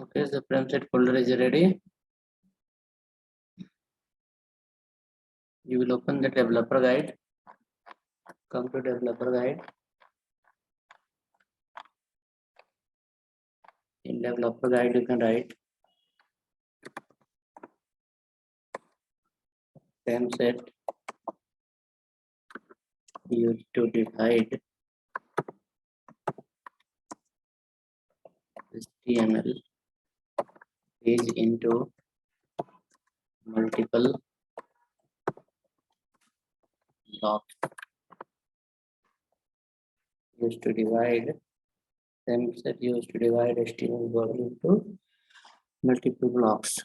Okay, the frame set folder is ready. You will open the developer guide. Come to developer guide. In developer guide, you can write frame set used to divide HTML page into multiple blocks. Used to divide frame set used to divide HTML body into multiple blocks.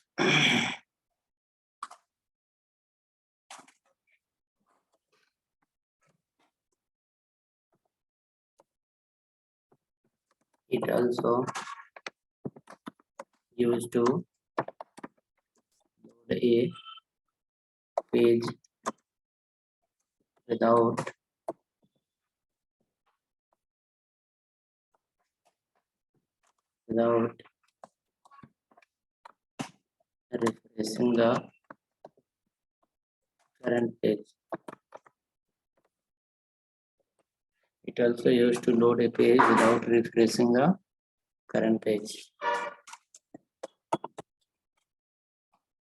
It also used to load a page without refreshing the current page. It also used to load a page without refreshing the current page.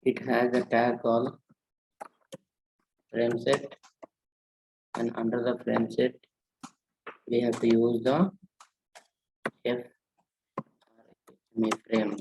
It has a tag called frame set, and under the frame set we have to use the frame.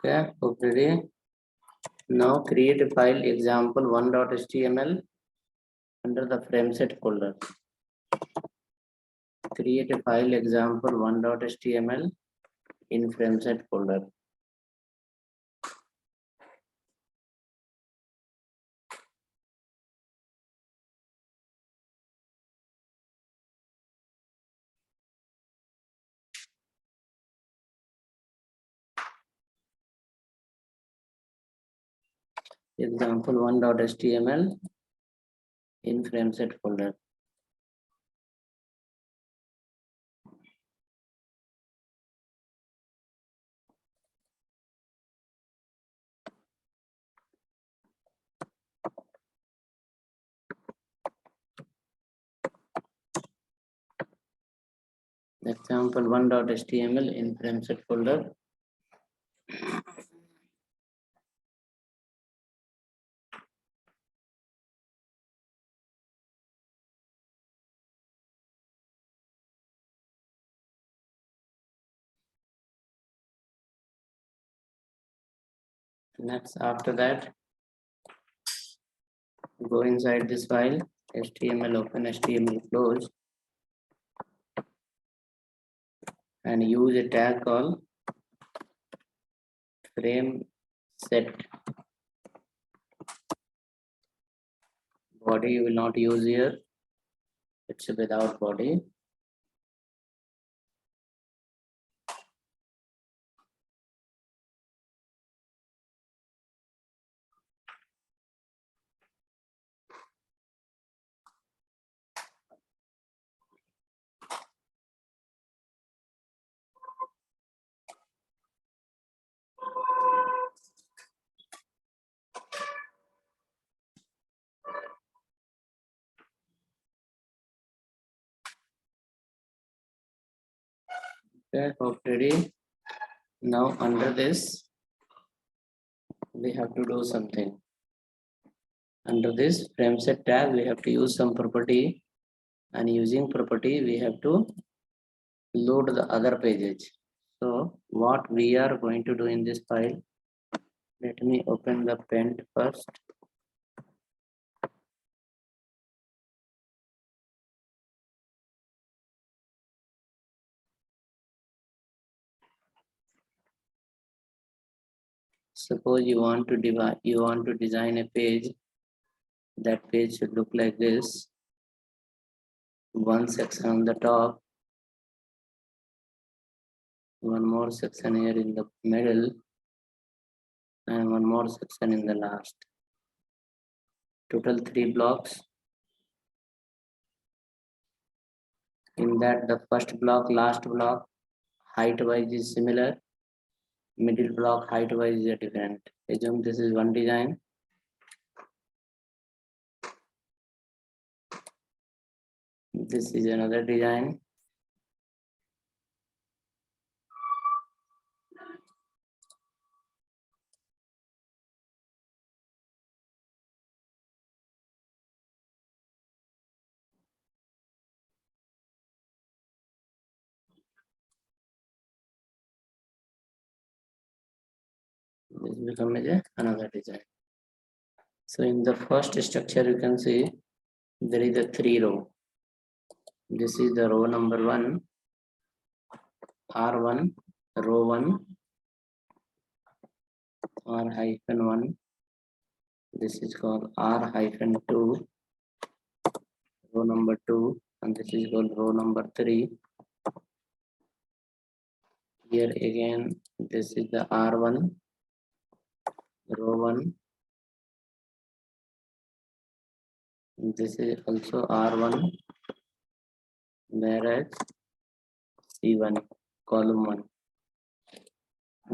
Okay, ready. Now create a file example1.html under the frame set folder. Create a file example1.html in frame set folder. Example1.html in frame set folder. Example1.html in frame set folder. Next, after that, go inside this file, HTML open, HTML close, and use a tag called frame set. Body you will not use here, it's without body. Okay, hope ready. Now under this, we have to do something. Under this frame set tag, we have to use some property and using property we have to load the other pages. So what we are going to do in this file, let me open the Paint first. Suppose you want to design a page. That page should look like this. One section on the top, one more section here in the middle, and one more section in the last. Total 3 blocks. In that, the first block, last block, height wise is similar. Middle block height wise is different. Assume this is one design. This is another design. This becomes another design. So in the first structure, you can see there is a 3 row. This is the row number 1, R1, row 1, R-1. This is called R-2, row number 2, and this is called row number 3. Here again, this is the R1, row 1. This is also R1, whereas C1, column 1.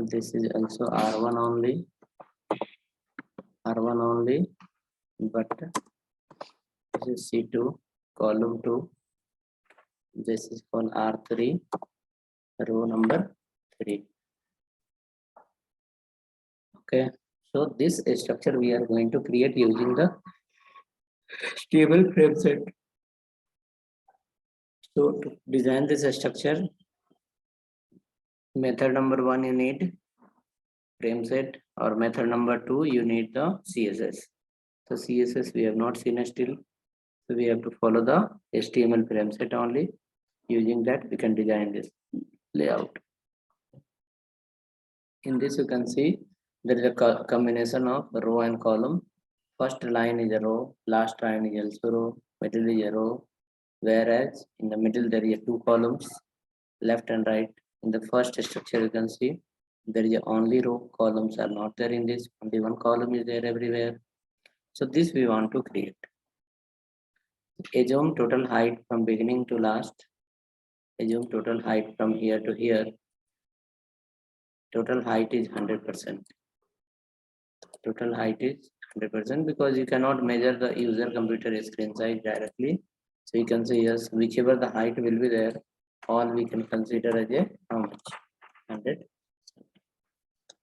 This is also R1 only, but this is C2, column 2. This is called R3, row number 3. Okay, so this structure we are going to create using the stable frame set. So to design this structure, method number 1 you need frame set, or method number 2 you need the CSS. So CSS we have not seen still, so we have to follow the HTML frame set only. Using that we can design this layout. In this you can see there is a combination of row and column. First line is a row, last line is also row, middle is a row, whereas in the middle there is 2 columns, left and right. In the first structure you can see there is only row, columns are not there in this, only one column is there everywhere. So this we want to create. Assume total height from beginning to last. Assume total height from here to here. Total height is 100%. Total height is 100% because you cannot measure the user computer screen size directly. So you can say yes, whichever the height will be there, all we can consider as a how much? 100.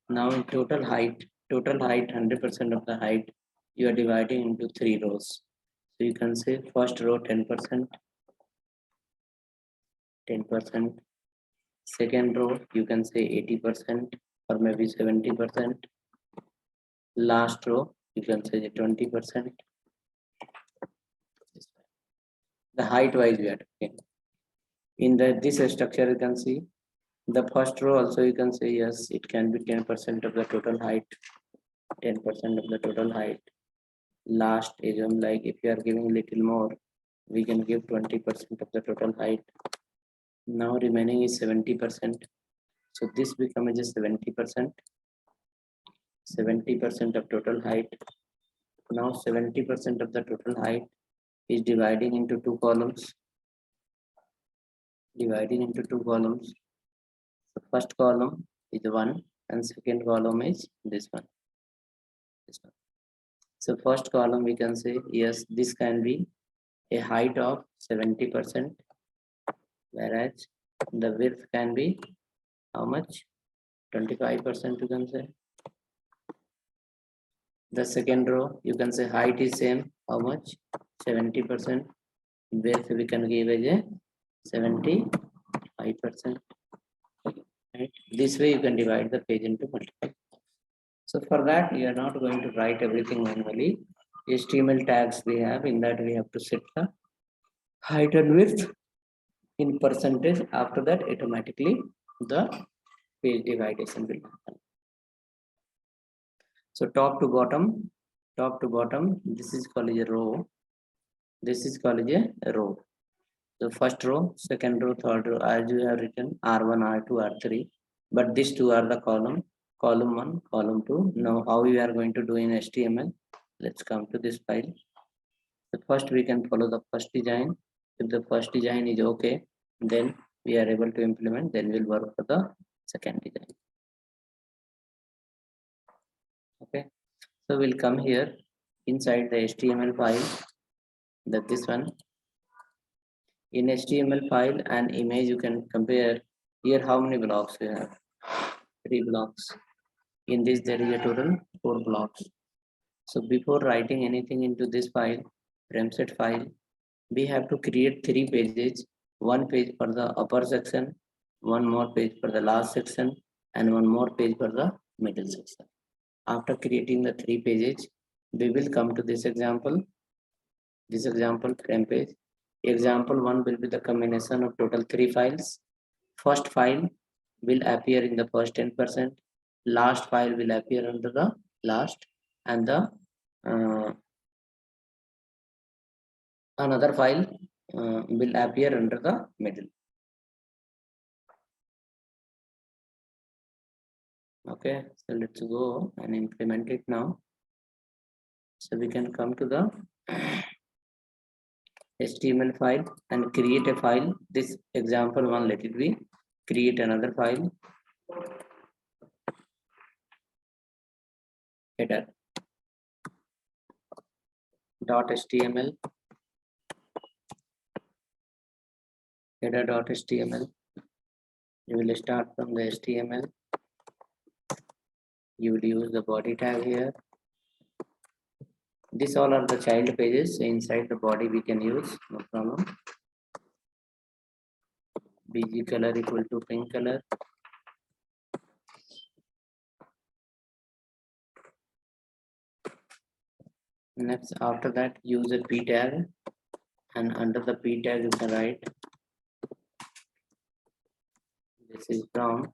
Now in total height, 100% of the height, you are dividing into 3 rows. So you can say first row 10%, 10%. Second row you can say 80% or maybe 70%. Last row you can say 20%. The height wise we are talking. In this structure you can see the first row also you can say yes, it can be 10% of the total height, 10% of the total height. Last assume like if you are giving little more, we can give 20% of the total height. Now remaining is 70%. So this becomes just 70%. 70% of total height. Now 70% of the total height is dividing into 2 columns. Dividing into 2 columns. The first column is 1 and second column is this one. This one. So first column we can say yes, this can be a height of 70%, whereas the width can be how much? 25% you can say. The second row you can say height is same, how much? 70%, where we can give as a 75%. Right? This way you can divide the page into multiple. So for that, you are not going to write everything manually. HTML tags we have, in that we have to set the height and width in percentage. After that, automatically the page dividation will happen. So top to bottom, this is called a row. This is called a row. The first row, second row, third row, as you have written R1, R2, R3. But these two are the column 1, column 2. Now how we are going to do in HTML? Let's come to this file. So first we can follow the first design. If the first design is okay, then we are able to implement, then we'll work for the second design. Okay, so we'll come here inside the HTML file, that this one. In HTML file and image, you can compare here how many blocks we have. 3 blocks. In this there is a total 4 blocks. So before writing anything into this file, frameset file, we have to create 3 pages. 1 page for the upper section, 1 more page for the last section, and 1 more page for the middle section. After creating the 3 pages, we will come to this example. This example frame page. Example 1 will be the combination of total 3 files. First file will appear in the first 10%. Last file will appear under the last, and the another file will appear under the middle. Okay, so let's go and implement it now. So we can come to the HTML file and create a file. This example 1, let it be. Create another file. Header .html. Header.html. You will start from the HTML. You will use the body tag here. These all are the child pages. So inside the body we can use, no problem. BG color equal to pink color. Next, after that, use a p tag, and under the p tag you can write this is brown.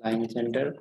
Line center.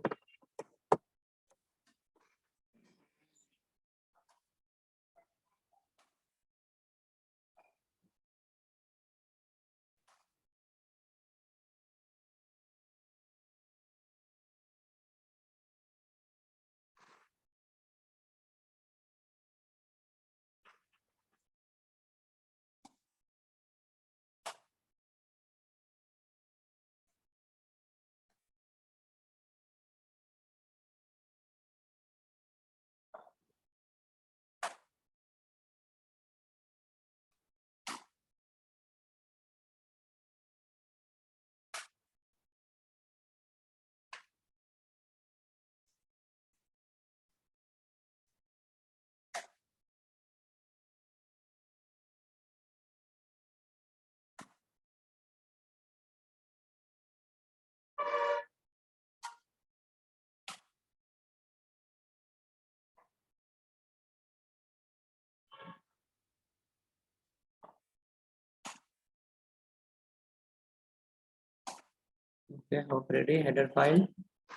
Okay, hope ready. Header file.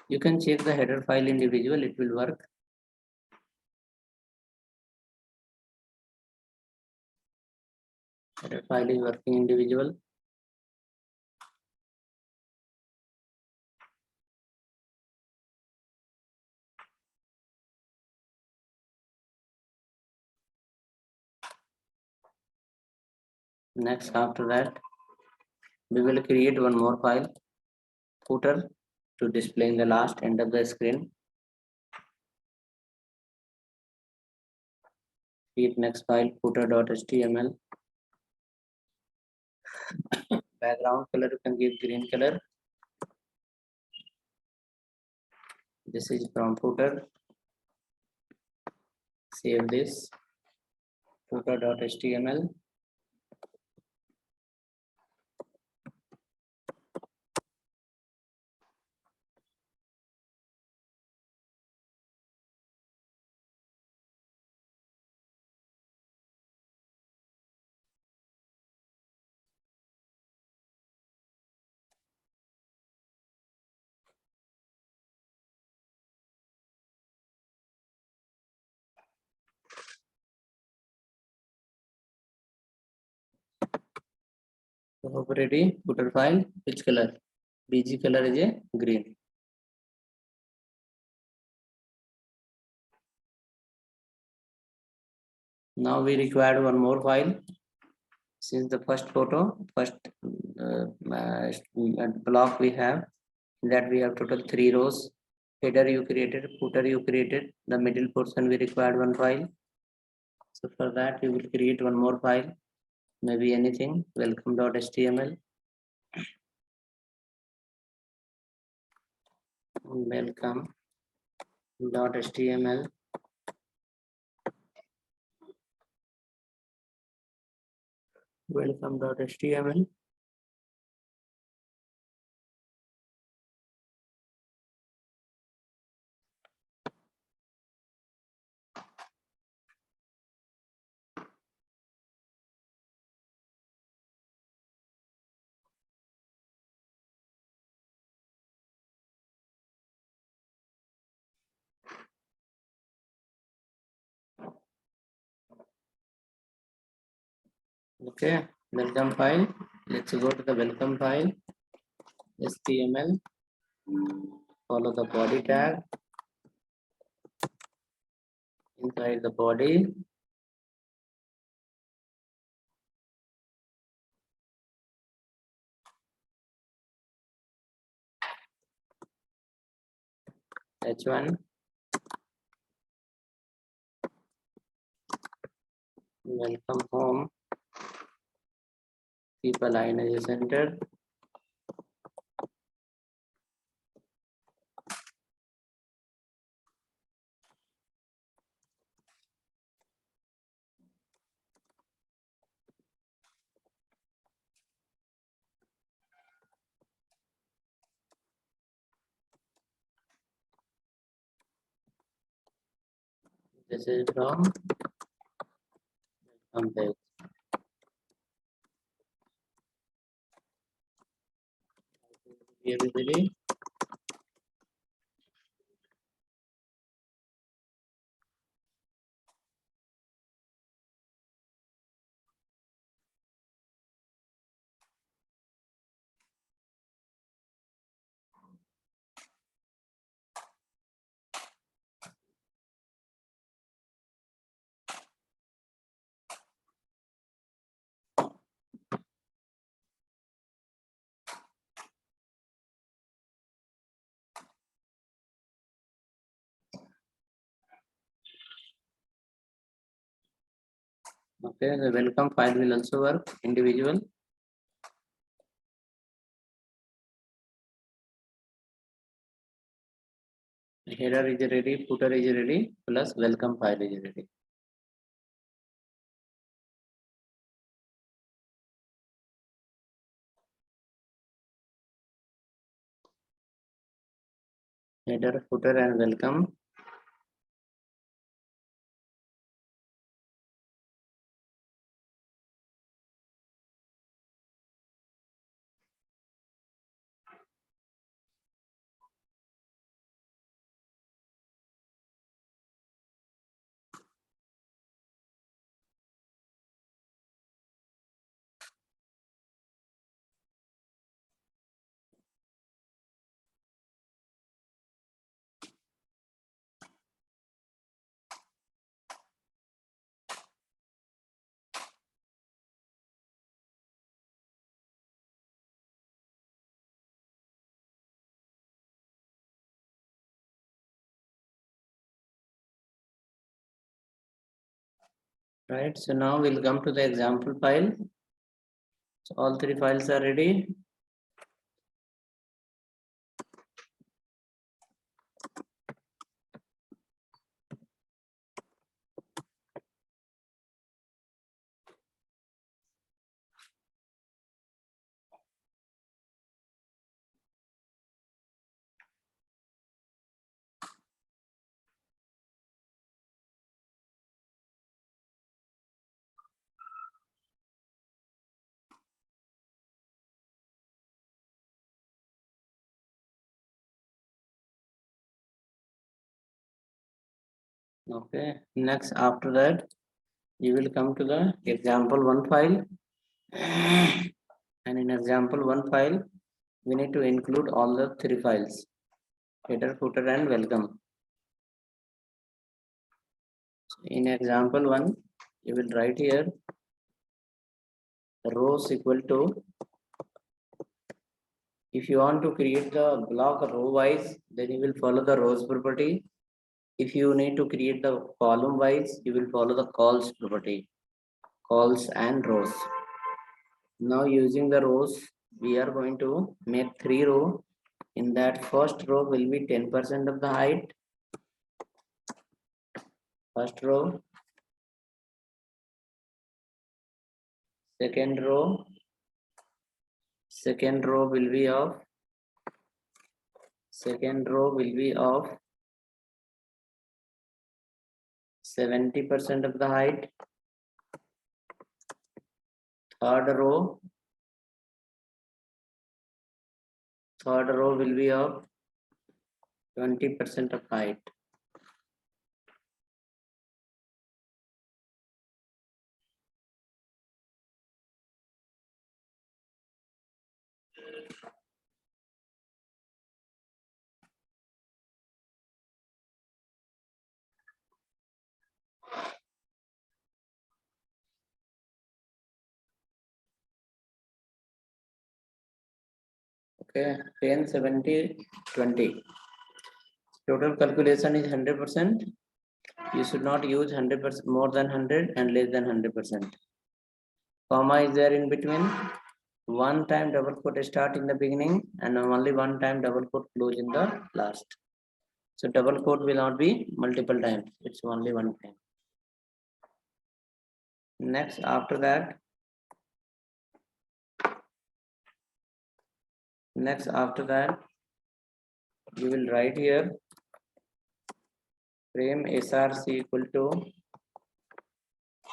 You can check the header file individual, it will work. Header file is working individual. Next, after that, we will create one more file, footer, to display in the last end of the screen. Create next file, footer.html. Background color you can give green color. This is from footer. Save this footer.html. So ready, footer file, which color? BG color is a green. Now we require one more file. Since the first block we have, that we have total 3 rows. Header you created, footer you created, the middle portion we required one file. So for that we will create one more file, maybe anything, welcome.html. Welcome.html. Welcome.html. Okay, welcome file. Let's go to the welcome file. HTML. Follow the body tag. Inside the body, H1. Welcome home. Keep align as a center. This is from page. Everybody. Okay, the welcome file will also work individual. Header is ready, footer is ready, plus welcome file is ready. Header, footer, and welcome. Right, so now we'll come to the example file. So all 3 files are ready. Okay, next after that, you will come to the example one file. And in example one file, we need to include all the three files, header, footer, and welcome. So in example one, you will write here rows equal to, if you want to create the block row wise, then you will follow the rows property. If you need to create the column wise, you will follow the calls property, calls and rows. Now using the rows, we are going to make 3 rows. In that first row will be 10% of the height. First row, second row will be of 70% of the height. Third row will be of 20% of height. Okay, 10, 70, 20. Total calculation is 100%. You should not use 100% more than 100 and less than 100%. Comma is there in between. One time double quote start in the beginning and only one time double quote close in the last. So double quote will not be multiple times. It's only one time. Next, after that, you will write here frame src equal to,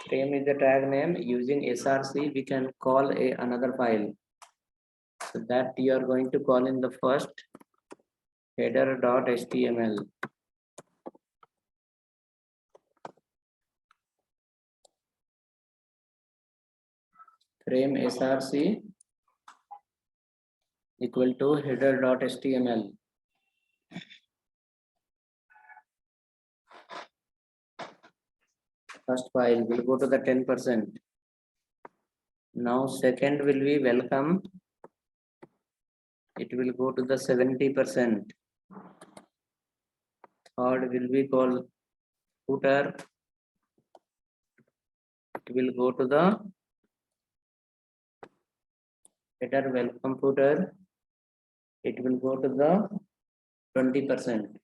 frame is the tag name. Using src, we can call another file. So that you are going to call in the first header.html. Frame src equal to header.html. First file will go to the 10%. Now second will be welcome. It will go to the 70%. Third will be called footer. It will go to the header welcome footer. It will go to the 20%.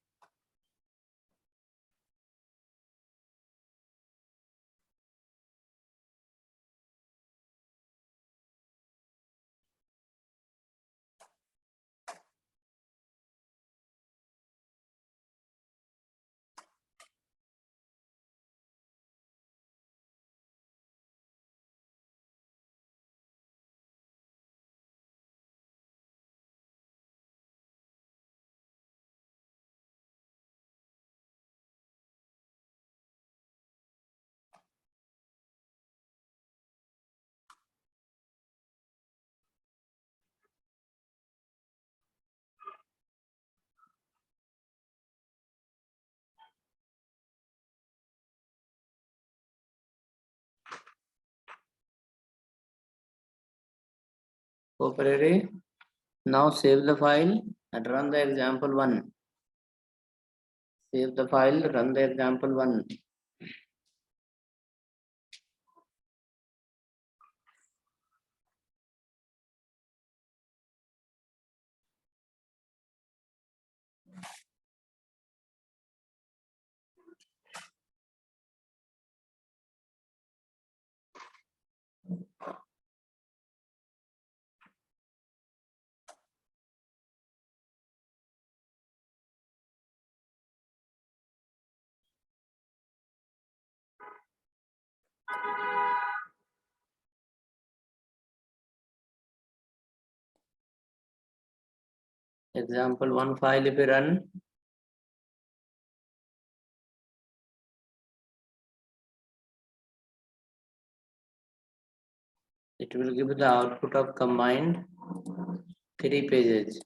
Okay. Now save the file and run the example one. Save the file, run the example one. Example one file if you run, It will give the output of combined 3 pages.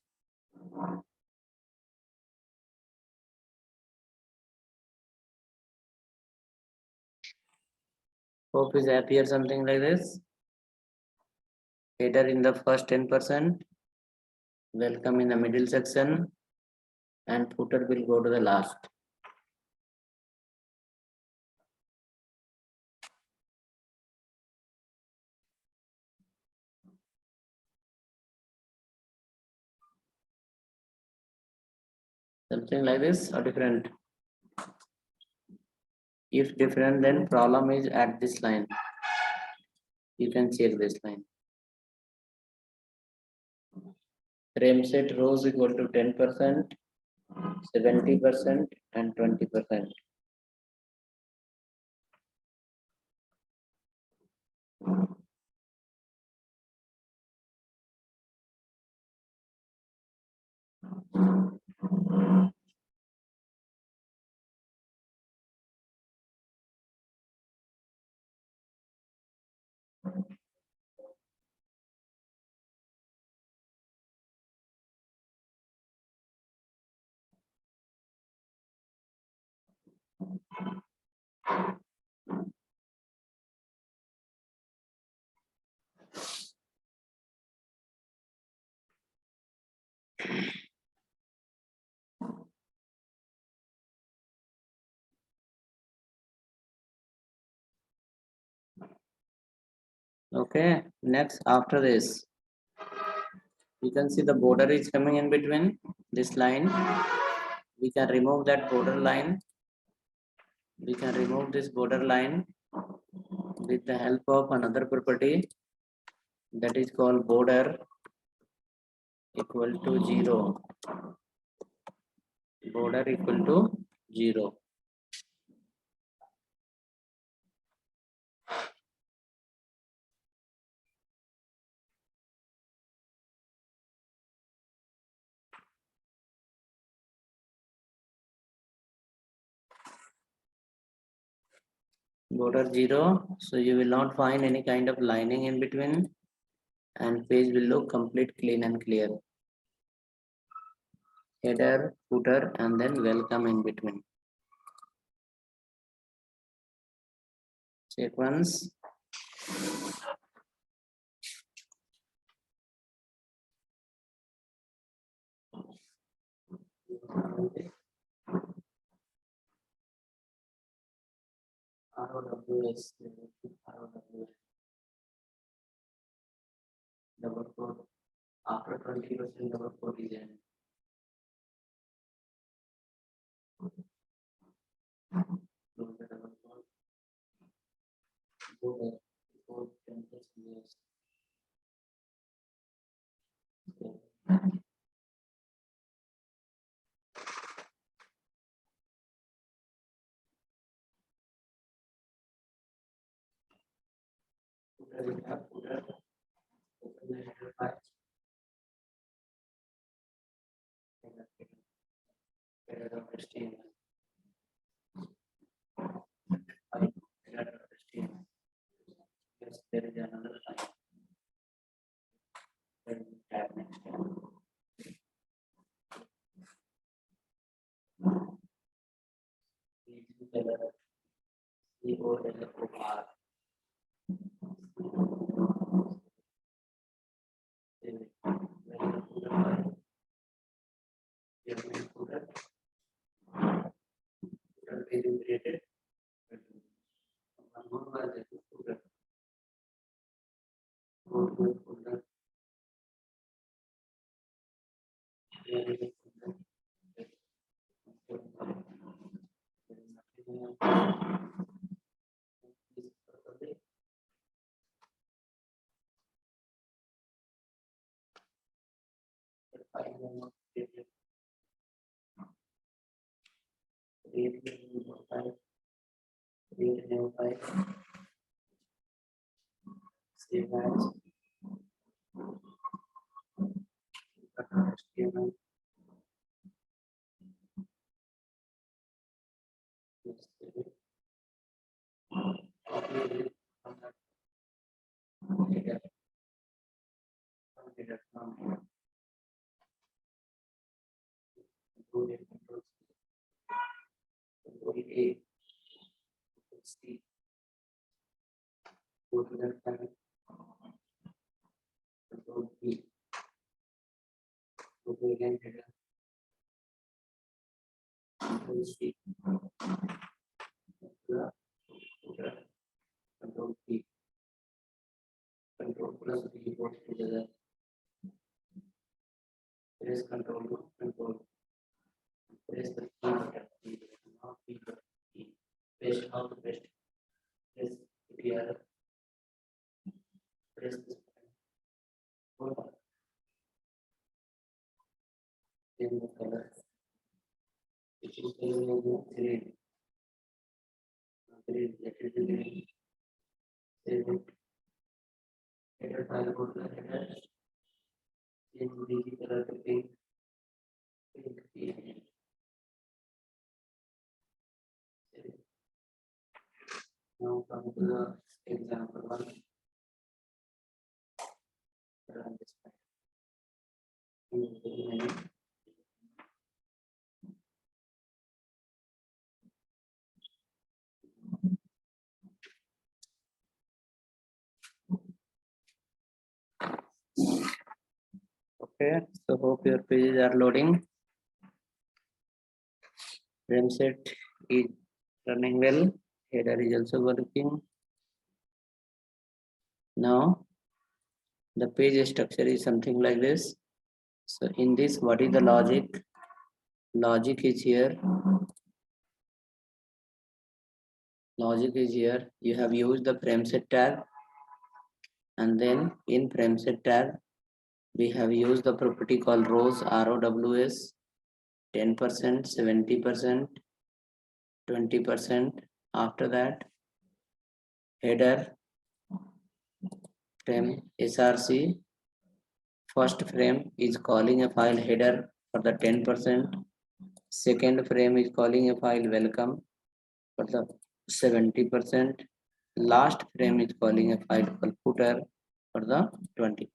Hope is appear something like this. Header in the first 10%, welcome in the middle section, and footer will go to the last. Something like this or different? If different, then problem is at this line. You can check this line. Frame set rows equal to 10%, 70%, and 20%. Okay, next after this, you can see the border is coming in between this line. We can remove that border line. We can remove this border line with the help of another property that is called border equal to 0. Border equal to 0. Border 0, so you will not find any kind of lining in between, and page will look complete, clean and clear. Header, footer, and then welcome in between. Check once. ROWS, ROWS. Double quote. After 20% double quote is in. Close the double quote. Border equal 10%, yes. Okay. Footer will have footer. Open the header file. Header of HTML. Header of HTML. Yes, there is another line. Then tab next tab. COLOR. Created. One more was the folder. Go to folder. There is a folder. Create a new file. Save as HTML. Copy it. Control A, C, go to that file, control B, go to again header, control C, control P, control plus B both together, press control to control, press the key button, not P button, key, paste how to paste, press PR, press this button, hold on, change the color, which is green, green, let it be green, save it, header file, go to the header, change the color to pink, pink, now come to the example one. Run this file. Okay, so hope your pages are loading. Frame set is running well. Header is also working. Now the page structure is something like this. So in this, what is the logic? Logic is here. Logic is here. You have used the frame set tag, and then in frame set tag, we have used the property called rows ROWS 10%, 70%, 20%. After that, header frame src. First frame is calling a file header for the 10%. Second frame is calling a file welcome for the 70%. Last frame is calling a file called footer for the 20%.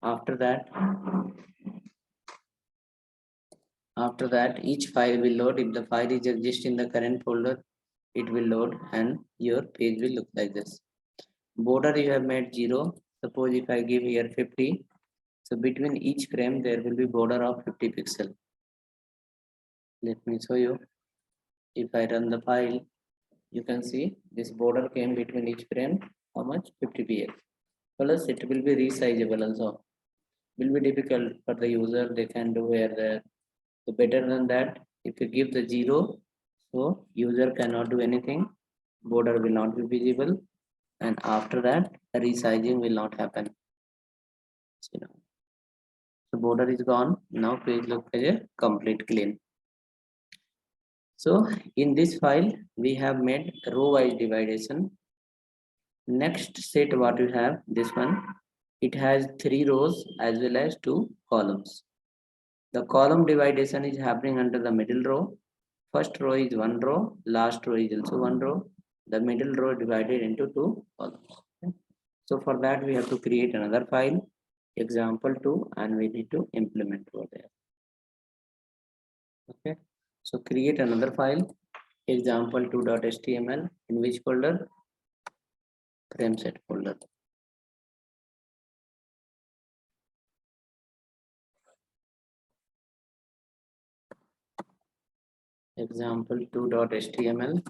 After that, each file will load. If the file is exist in the current folder, it will load and your page will look like this. Border you have made 0. Suppose if I give here 50, so between each frame there will be border of 50 pixel. Let me show you. If I run the file, you can see this border came between each frame. How much? 50 px. Plus it will be resizable also. Will be difficult for the user. They can do here there. So better than that, if you give the 0, so user cannot do anything. Border will not be visible, and after that, resizing will not happen. So border is gone. Now page looks like a complete clean. So in this file, we have made row-wise division. Next set what you have, this one, it has 3 rows as well as 2 columns. The column division is happening under the middle row. First row is 1 row, last row is also 1 row. The middle row divided into 2 columns. Okay. So for that we have to create another file, example2, and we need to implement over there. Okay, so create another file, example2.html, in which folder? Frame set folder. Example2.html.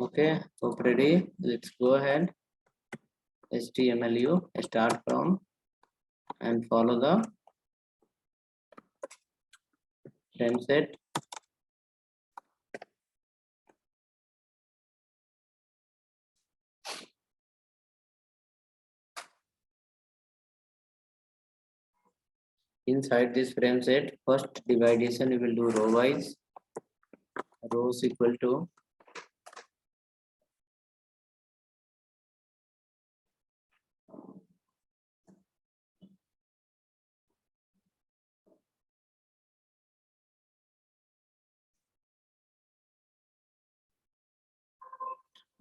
Okay, hope ready. Let's go ahead. HTMLU, start from and follow the frame set. inside this frame set, first division we will do row wise. Rows equal to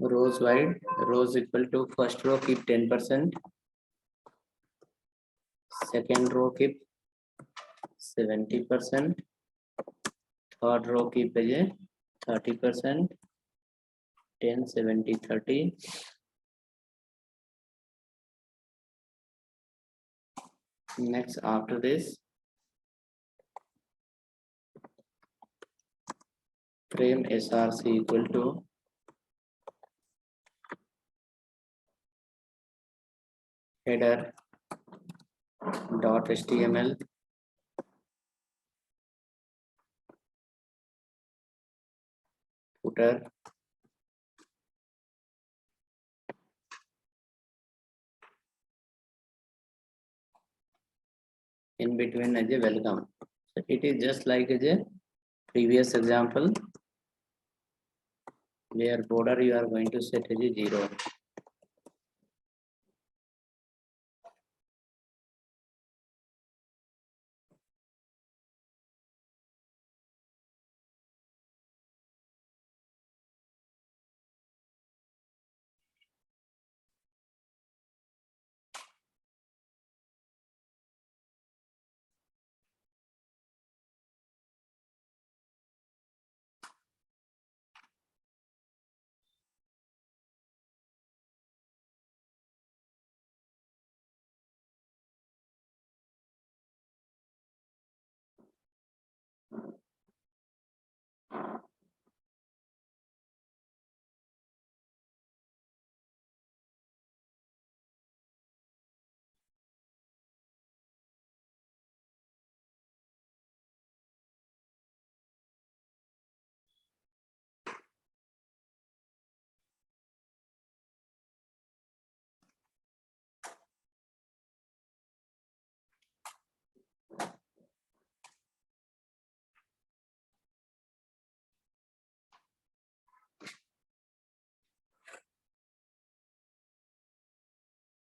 rows wide. Rows equal to first row keep 10%, second row keep 70%, third row keep 30%, 10, 70, 30. Next, after this, frame src equal to header dot html footer in between as a welcome. So it is just like as a previous example where border you are going to set as a 0.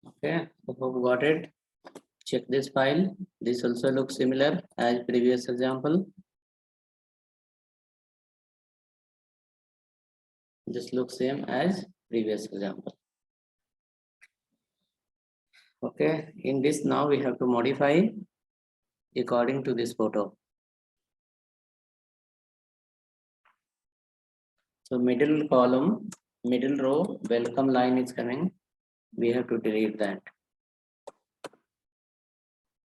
Okay, I hope you got it. Check this file. This also looks similar as previous example. This looks same as previous example. Okay, in this now we have to modify according to this photo. So middle column, middle row, welcome line is coming. We have to delete that.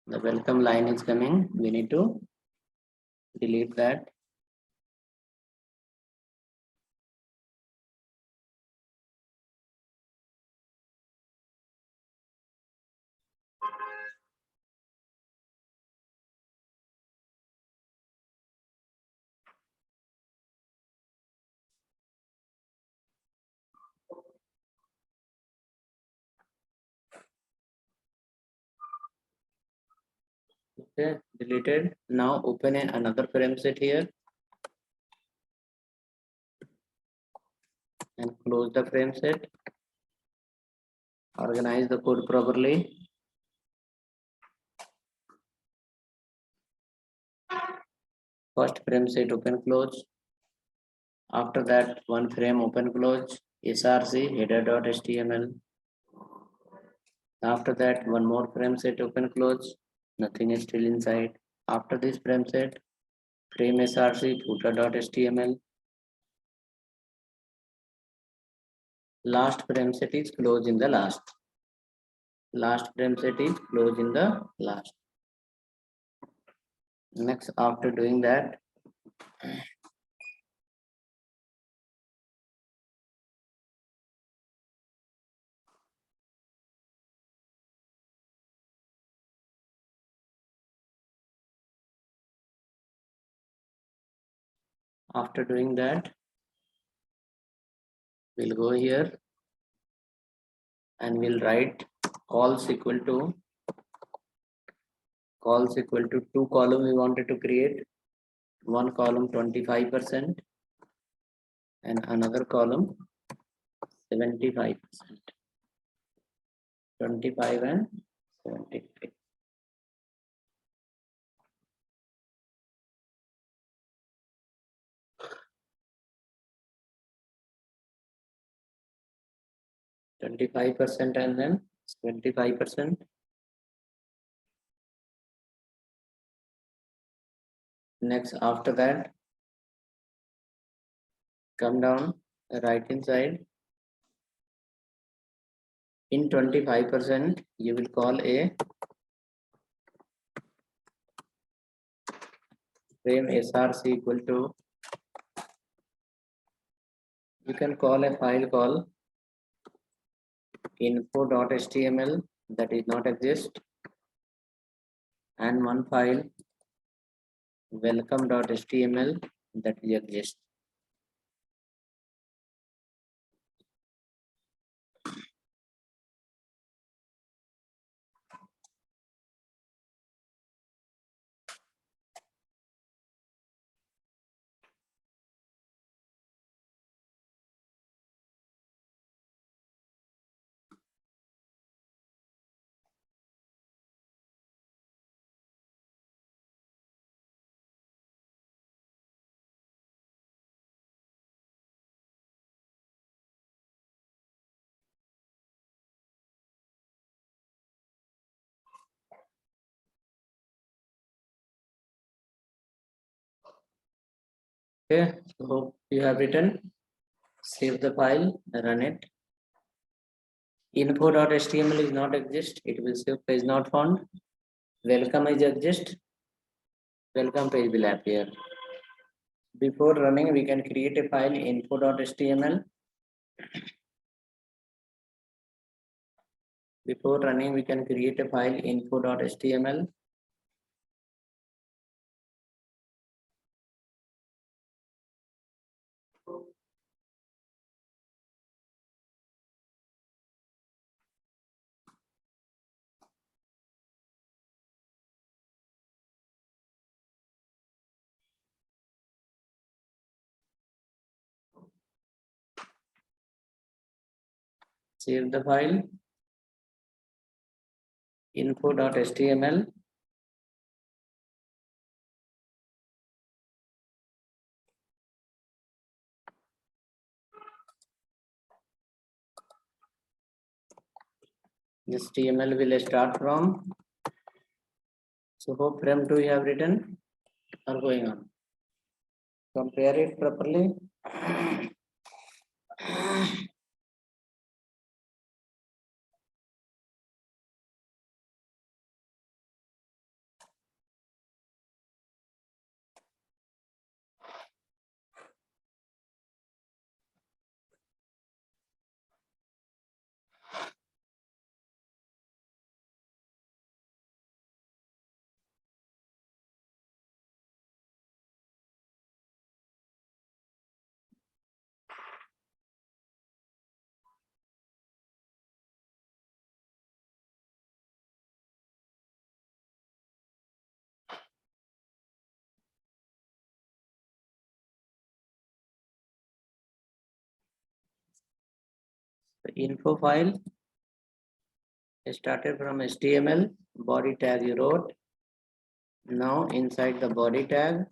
The welcome line is coming. We need to delete that. Okay, deleted. Now open another frame set here and close the frame set. Organize the code properly. First frame set open close. After that, one frame open close src header.html. After that, one more frame set open close. Nothing is still inside. After this frame set, frame src footer.html. Last frame set is closed in the last. Last frame set is closed in the last. Next, after doing that, we'll go here and we'll write calls equal to calls equal to 2 column we wanted to create. One column 25% and another column 75%. 25 and 75. %25 and then 25%. Next, after that, come down right inside. In 25%, you will call a frame src equal to, you can call a file call info.html that is not exist, and one file welcome.html that is exist. Okay, so hope you have written. Save the file, run it. Info.html is not exist, it will say page not found. Welcome is exist, welcome page will appear. Before running, we can create a file info.html. Before running, we can create a file info.html. Save the file info.html. This HTML will start from. So hope frame 2 you have written or going on. Compare it properly. The info file started from HTML, body tag you wrote. Now inside the body tag,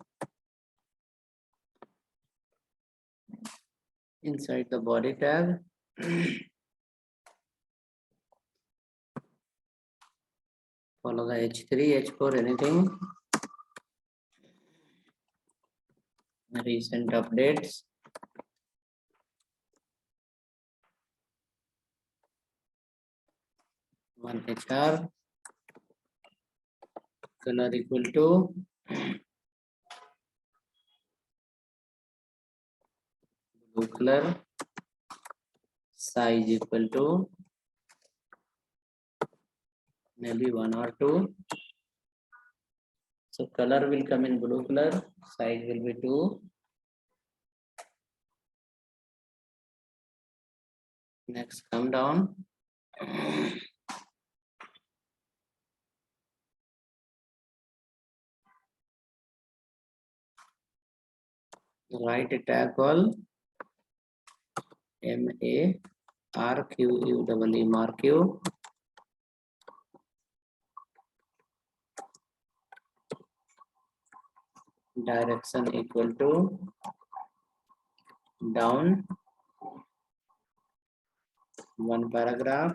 follow the H3, H4, anything, recent updates, one HR, color equal to blue color, size equal to maybe 1 or 2. So color will come in blue color, size will be 2. Next, come down. Write a tag called marq direction equal to down one paragraph.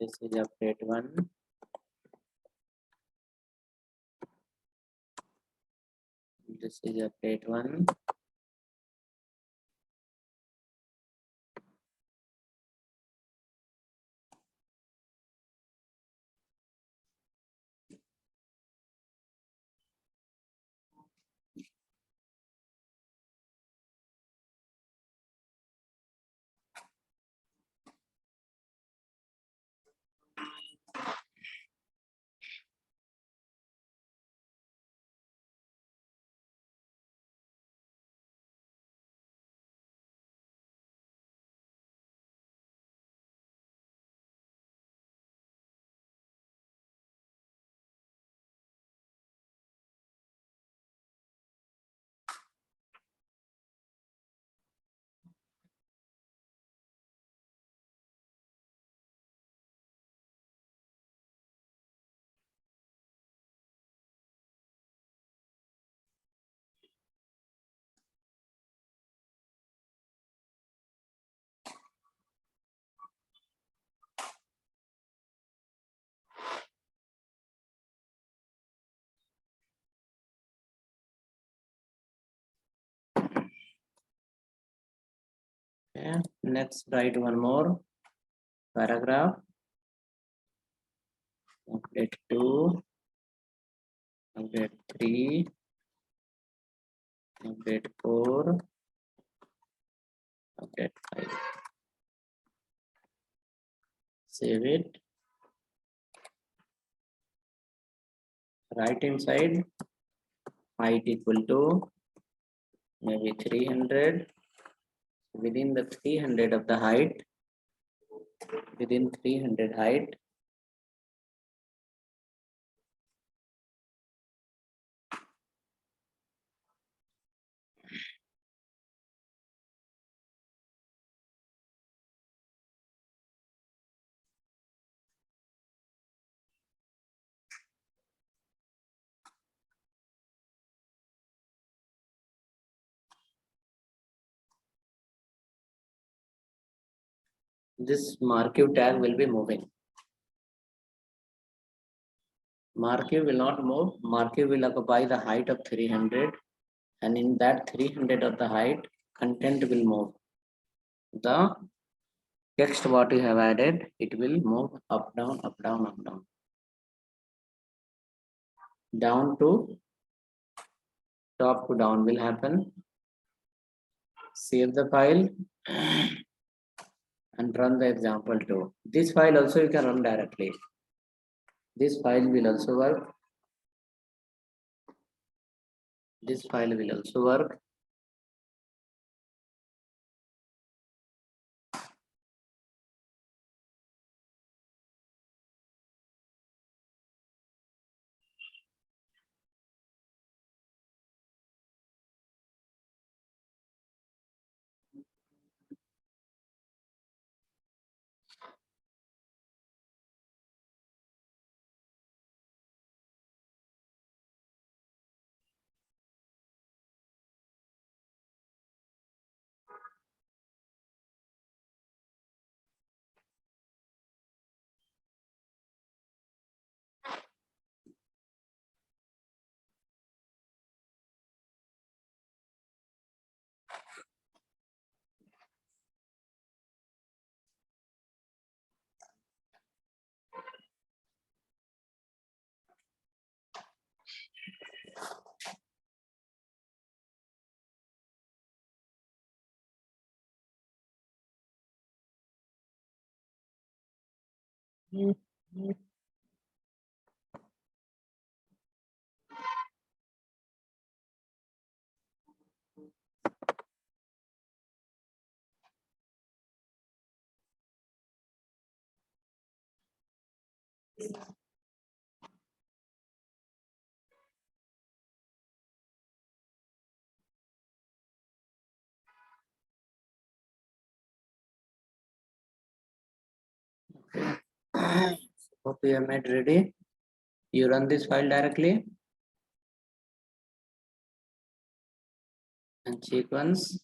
This is update one. This is update one. Okay. Next, write one more paragraph. Update 2, update 3, update 4, update 5. Save it. Right inside height equal to maybe 300. Within the 300 of the height, within 300 height, this marquee tag will be moving. Marquee will not move. Marquee will occupy the height of 300, and in that 300 of the height, content will move. The text what you have added, it will move up, down, up, down, up, down. Down to top to down will happen. Save the file and run the example too. This file also you can run directly. This file will also work. This file will also work. Hope you have made ready. You run this file directly and check once.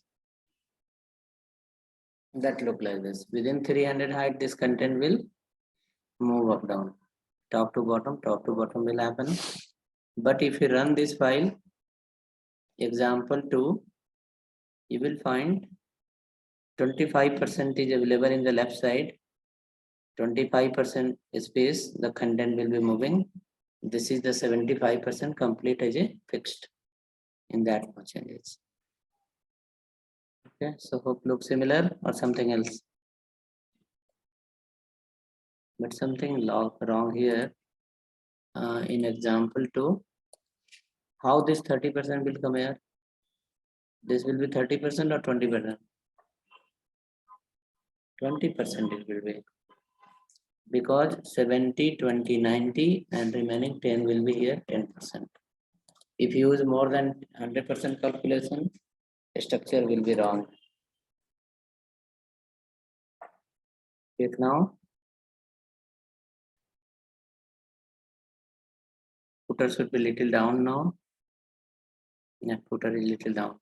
That look like this. Within 300 height, this content will move up down. Top to bottom will happen. But if you run this file, example 2, you will find 25% is available in the left side, 25% space, the content will be moving. This is the 75% complete as a fixed in that much changes. Okay, so hope look similar or something else. But something wrong here. In example 2, how this 30% will come here? This will be 30% or 20%? 20% it will be. Because 70, 20, 90 and remaining 10 will be here 10%. If you use more than 100% calculation, structure will be wrong. Check now. Footer should be little down now. Yeah, footer is little down.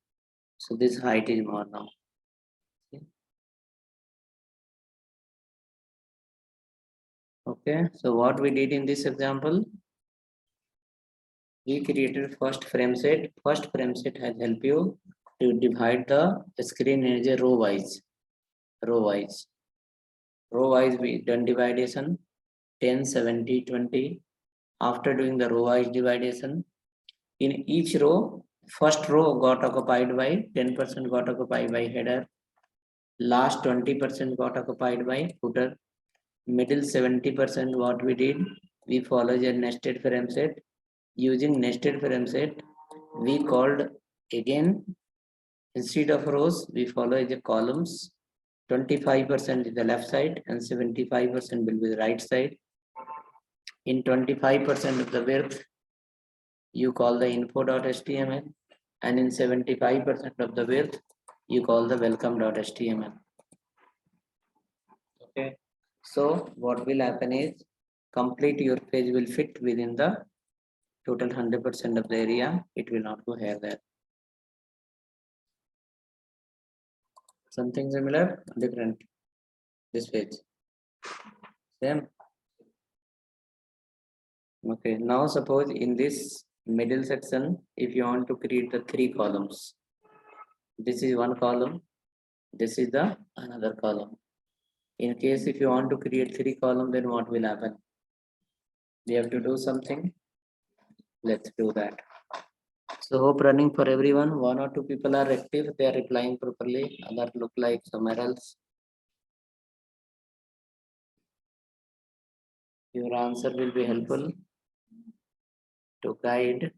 So this height is more now. Okay, so what we did in this example, we created first frame set. First frame set has helped you to divide the screen as a row wise. Row wise we done dividation 10, 70, 20. After doing the row wise dividation, in each row, first row got occupied by 10% got occupied by header, last 20% got occupied by footer, middle 70% what we did, we followed a nested frame set. Using nested frame set, we called again, instead of rows, we follow the columns. 25% is the left side and 75% will be the right side. In 25% of the width, you call the info.html, and in 75% of the width, you call the welcome.html. Okay, so what will happen is complete your page will fit within the total 100% of the area. It will not go here there. Something similar, different. This page, same. Okay, now suppose in this middle section, if you want to create the 3 columns, this is one column, this is the another column. In case if you want to create 3 columns, then what will happen? We have to do something. Let's do that. So hope running for everyone. 1 or 2 people are active, they are replying properly. Other look like somewhere else. Your answer will be helpful to guide.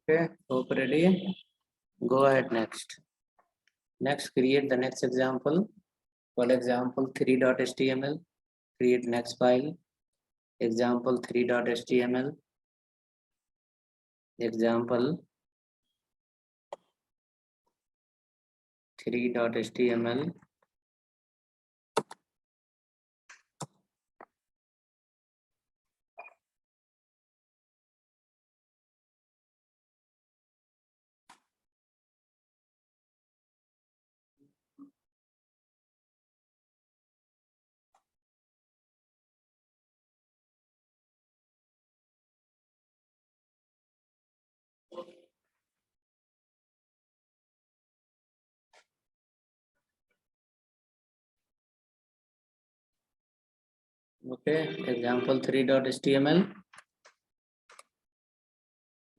Okay, hope ready. Go ahead next. Next, create the next example. For example, 3.html. Create next file. Example 3.html. Example 3.html. Okay, example 3.html.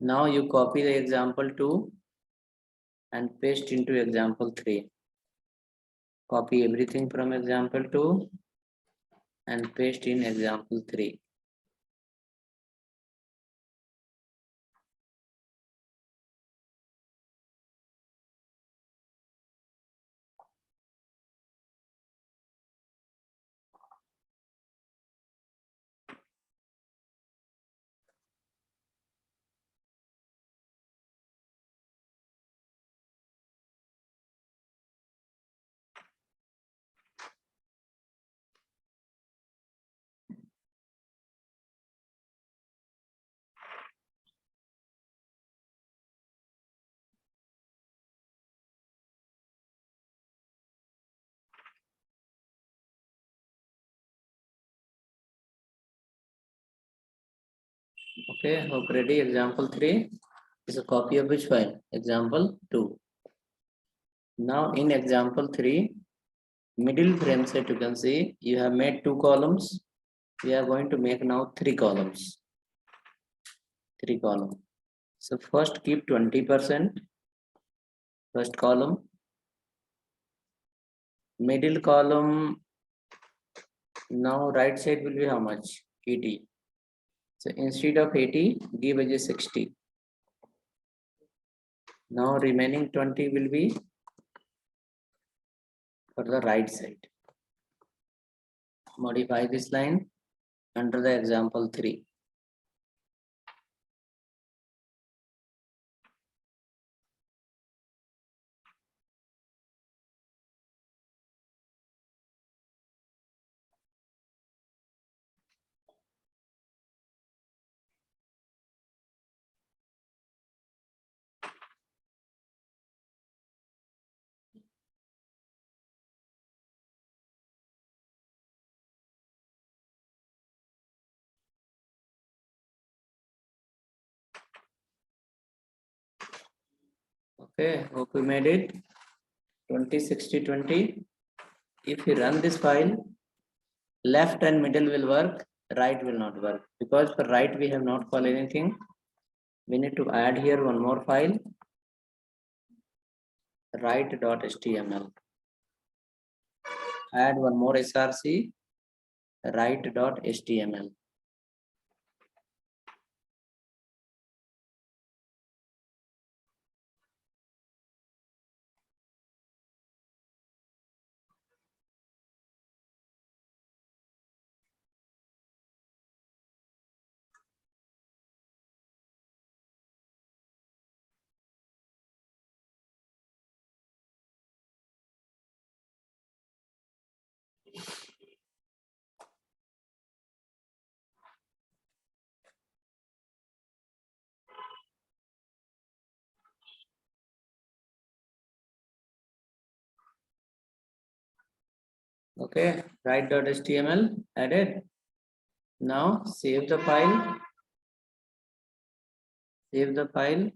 Now you copy the example 2 and paste into example 3. Copy everything from example 2 and paste in example 3. Okay, hope ready. Example 3 is a copy of which file? Example 2. Now in example 3, middle frame set you can see you have made 2 columns. We are going to make now 3 columns. 3 columns. So first keep 20%. First column. Middle column. Now right side will be how much? 80. So instead of 80, give as a 60. Now remaining 20 will be for the right side. Modify this line under the example 3. Okay, hope we made it. 20, 60, 20. If you run this file, left and middle will work, right will not work. Because for right we have not called anything. We need to add here one more file, write.html. Add one more src, write.html. Okay, write.html added. Now save the file. Save the file.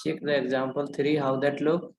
Check the example 3, how that look.